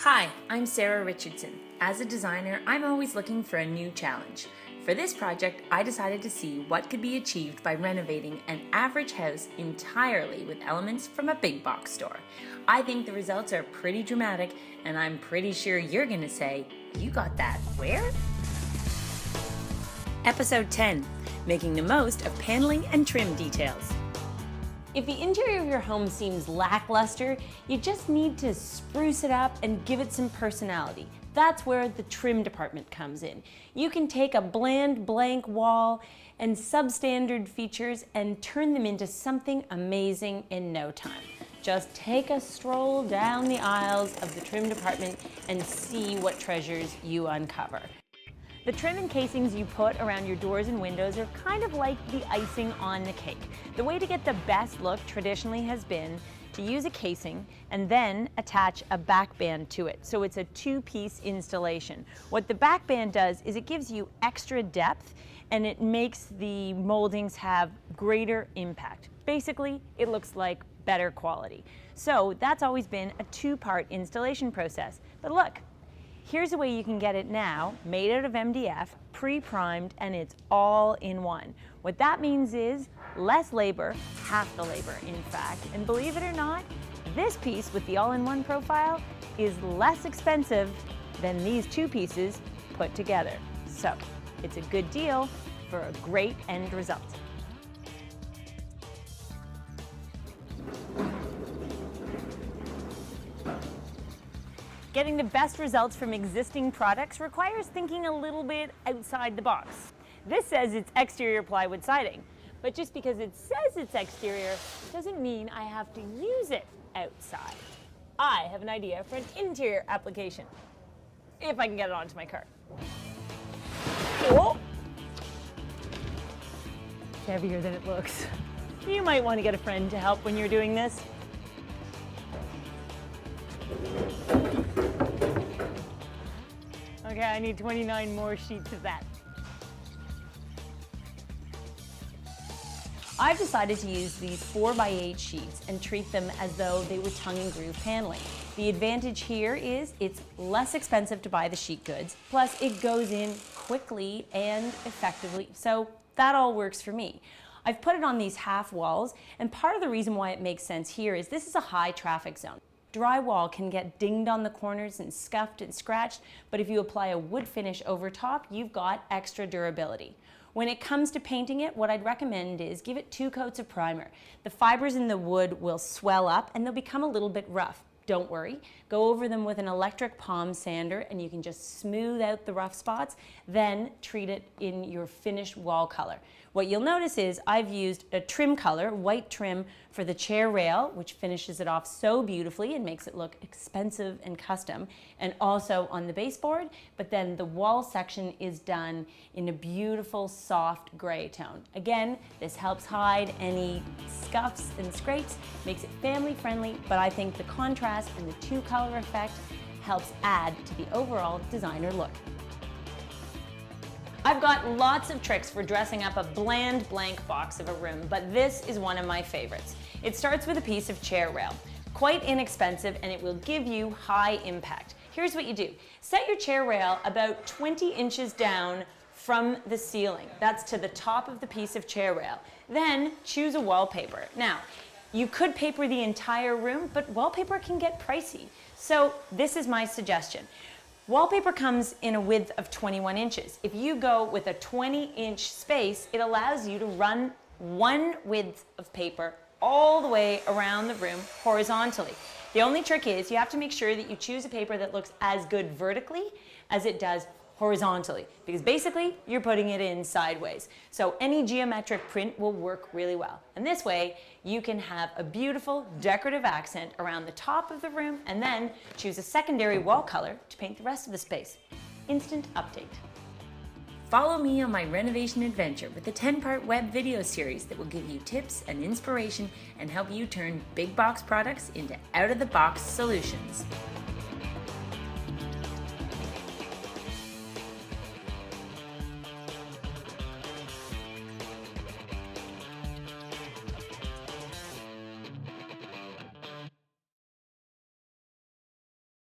Hi, I'm Sarah Richardson. As a designer, I'm always looking for a new challenge. For this project, I decided to see what could be achieved by renovating an average house entirely with elements from a big box store. I think the results are pretty dramatic, and I'm pretty sure you're gonna say, "You got that where?" Episode 10, Making the Most of Paneling and Trim Details. If the interior of your home seems lackluster, you just need to spruce it up and give it some personality. That's where the trim department comes in. You can take a bland, blank wall and substandard features and turn them into something amazing in no time. Just take a stroll down the aisles of the trim department and see what treasures you uncover. The trim and casings you put around your doors and windows are kind of like the icing on the cake. The way to get the best look traditionally has been to use a casing and then attach a back band to it. So it's a two-piece installation. What the back band does is it gives you extra depth and it makes the moldings have greater impact. Basically, it looks like better quality. So that's always been a two-part installation process. But look, here's a way you can get it now, made out of MDF, pre-primed, and it's all in one. What that means is less labor, half the labor in fact, and believe it or not, this piece with the all-in-one profile is less expensive than these two pieces put together. So it's a good deal for a great end result. Getting the best results from existing products requires thinking a little bit outside the box. This says it's exterior plywood siding, but just because it says it's exterior doesn't mean I have to use it outside. I have an idea for an interior application, if I can get it onto my car. Oh! It's heavier than it looks. You might want to get a friend to help when you're doing this. Okay, I need 29 more sheets of that. I've decided to use these 4x8 sheets and treat them as though they were tongue and groove paneling. The advantage here is it's less expensive to buy the sheet goods, plus it goes in quickly and effectively, so that all works for me. I've put it on these half walls, and part of the reason why it makes sense here is this is a high traffic zone. Drywall can get dinged on the corners and scuffed and scratched, but if you apply a wood finish over top, you've got extra durability. When it comes to painting it, what I'd recommend is give it 2 coats of primer. The fibers in the wood will swell up and they'll become a little bit rough. Don't worry, go over them with an electric palm sander and you can just smooth out the rough spots, then treat it in your finished wall color. What you'll notice is I've used a trim color, white trim, for the chair rail, which finishes it off so beautifully and makes it look expensive and custom, and also on the baseboard, but then the wall section is done in a beautiful soft gray tone. Again, this helps hide any scuffs and scrapes, makes it family friendly, but I think the contrast and the 2-color effect helps add to the overall designer look. I've got lots of tricks for dressing up a bland blank box of a room, but this is one of my favorites. It starts with a piece of chair rail. Quite inexpensive and it will give you high impact. Here's what you do. Set your chair rail about 20 inches down from the ceiling. That's to the top of the piece of chair rail. Then choose a wallpaper. Now, you could paper the entire room, but wallpaper can get pricey. So this is my suggestion. Wallpaper comes in a width of 21 inches. If you go with a 20-inch space, it allows you to run one width of paper all the way around the room horizontally. The only trick is you have to make sure that you choose a paper that looks as good vertically as it does horizontally, because basically you're putting it in sideways. So any geometric print will work really well. And this way you can have a beautiful decorative accent around the top of the room and then choose a secondary wall color to paint the rest of the space. Instant update. Follow me on my renovation adventure with a 10-part web video series that will give you tips and inspiration and help you turn big box products into out-of-the-box solutions.